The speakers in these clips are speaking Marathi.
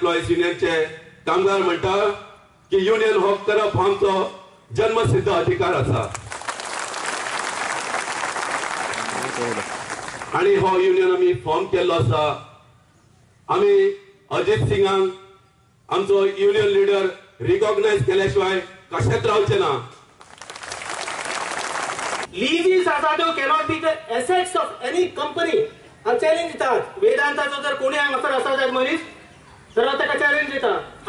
एम्प्लॉईज युनियनचे कामगार म्हणटा की युनियन हो करप हो आमचो जन्मसिद्ध अधिकार आसा आणि हो युनियन आमी फॉर्म केल्लो आसा। आमी अजित सिंगांक आमचो युनियन लीडर रिकॉग्नाइज केल्या शिवाय कशेंच रावचे ना। Leases आसा त्यो cannot be the assets of any company. हांव चॅलेंज दितात वेदांताचो जर कोणी हांगासर आसा जर मनीस तर ताका चॅलेंज दिता।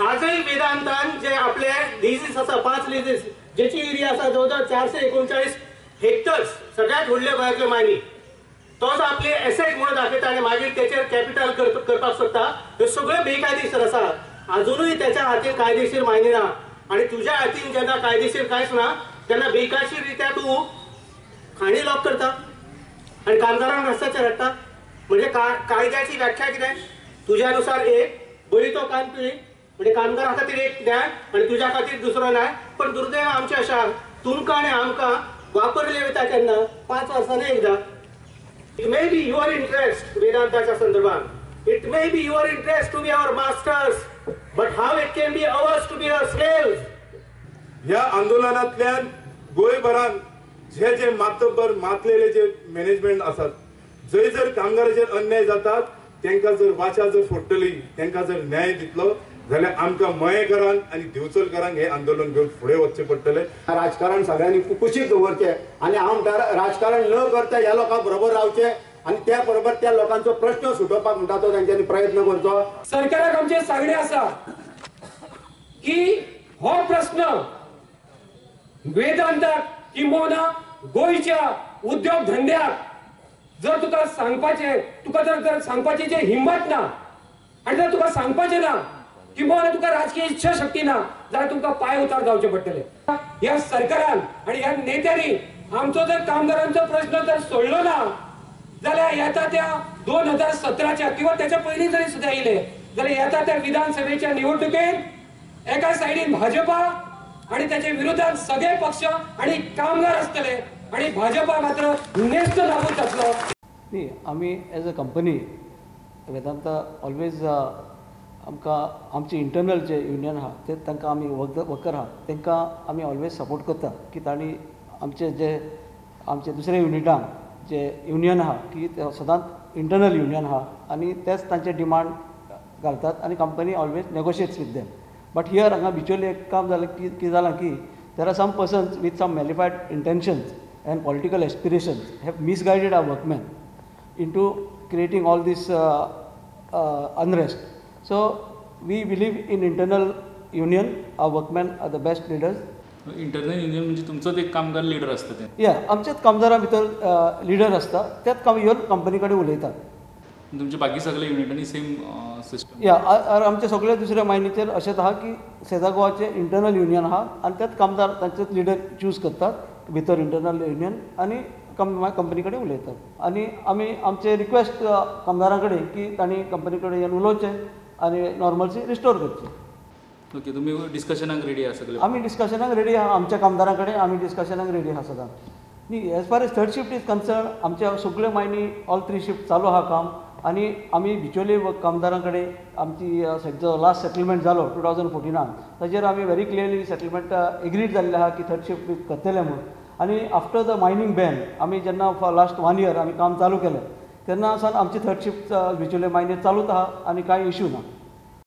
आजय वेदांतान जे आपले लिजीस आसा 5 लिजीस जेची एरिया आसा जवळजवळ 439 हेक्टर्स सगळ्यात व्हडले गोंयांतले मायनी तोच आपले एसेट म्हणून दाखयता आणि मागीर त्याचेर कॅपिटल करपाक सोदता। हे सगळे बेकायदेशीर आसा। अजूनही त्याच्या हातीन कायदेशीर मायनी ना आणि तुझ्या हातीन जेन्ना कायदेशीर कांयच ना तेन्ना बेकायदेशीर रित्या तूं खाणी लॉक करता आणि कामगारांक रस्त्याचेर हाडटा। म्हणजे कायद्याची व्याख्या कितें? तुज्यानुसार एक बरी तो कान पिळी म्हणजे कामगारां खातीर एक न्याय आणि तुझ्या खातीर दुसरो न्याय। पण दुर्दैव आमचे आसा तुमकां आणि आमकां वापरले वता केन्ना 5 वर्सांनी एकदा। It may be your interest वेदांताच्या संदर्भात it may be your interest to be our masters but how it can be ours to be our slaves। ह्या आंदोलनातल्यान गोंयभरान जे जे मातबर मातलेले जे मॅनेजमेंट आसात जंय जर कामगारांचेर अन्याय जातात तांकां जर वाचा जर फोडटली तांकां जर न्याय दितलो जाल्यार आमकां मयेकरांक आनी दिवचलकारांक हे आंदोलन घेवन फुडें वचचें पडटलें। राजकारण सगळ्यांनी कुशीक दवरचें आणि हांव राजकारण न करता ह्या लोकांक बरोबर रावचें आणि त्या बरोबर त्या लोकांचो प्रश्न सुटोवपाक म्हणटा तो तांच्यांनी प्रयत्न करचो। सरकाराक आमचे सांगणे आसा की हो प्रश्न वेदांताक किंबहुना गोंयच्या उद्योग धंद्याक जर तुका सांगपाचें तुका जर सांगपाची जे हिंमत ना आणि जर तुका सांगपाचें ना किंबहुना तुका राजकीय इच्छा शक्ती ना जाल्यार तुमकां पांय उतार जावचे पडटले। ह्या सरकारान आणि ह्या नेत्यांनी आमचो जर कामगारांचो प्रश्न जर सोडलो ना जाल्यार येता त्या 2017च्या किंवा त्याच्या पयलीं जरी सुद्दां येयले जाल्यार येता त्या विधानसभेच्या निवडणुकेत एका सायडीन भाजपा आणि त्याच्या विरोधात सगळे पक्ष आणि कामगार असतले आणि भाजपा मात्र नेस्त लागून जातलो। न्ही आमी as a company Vedanta always आमकां आमचे इंटरनल जे युनियन आहा ते तांकां आमी वर्कर आहा तांकां आमी ऑलवेज सपोर्ट करता की तांणी आमचे दुसऱ्या युनिटांक जे युनियन आहा की सदांच इंटरनल युनियन आहा आनी तेच तांचे डिमांड घालतात आनी company always negotiates with them. But here हांगा भिचोली एक काम जालें की जालां की there are some persons with some malafide intentions and political aspirations have misguided our workmen into creating all this unrest. So we believe in internal union. Our workmen are the best leaders. Internal union म्हणजे तुमचोच एक कामगार लीडर असता ते? या आमच्याच कामगारां भितर लीडर असता त्याच येवन कंपनी कडेन उलयतात। तुमचे बाकी सगळे युनिटांनी सेम सिस्टम? या आमचे सगळे दुसऱ्या मायनीचेर अशेंच आहा की सेजा गोवाचे इंटरनल युनियन आहा आनी त्याच कामदार तांचेच लीडर चूज करतात भितर इंटरनल युनियन आनी कंपनी कडेन उलयतात आनी आमी आमचे रिक्वेस्ट कामगारां कडेन की तांणी कंपनी कडेन येवन उलोवचें आनी नॉर्मल्सी रिस्टोर करची। ओके, तुमी डिस्कशनाक रेडी आहा सगळे? आमी डिस्कशनाक रेडी आहा आमच्या कामदारां कडेन आमी डिस्कशनाक रेडी आहा सदां। न्ही as far as third shift is concern आमच्या सगळे मायनी ऑल 3 शिफ्ट चालू आहा काम आनी आमी भिचोले कामदारां कडेन आमची जो लास्ट सेटलमेंट जालो 2014 ताजेर आमी व्हेरी क्लियरली सेटलमेंट एग्रीड जाल्ले आहा की थर्ड शिफ्ट करतले म्हणून। आनी आफ्टर द मायनींग बॅन आमी जेन्ना लास्ट 1 year आमी काम चालू केलें तेन्ना सावन आमची थर्ड शिफ्ट भिचोले मायनीर चालूच आहा आनी कांय इश्यू ना।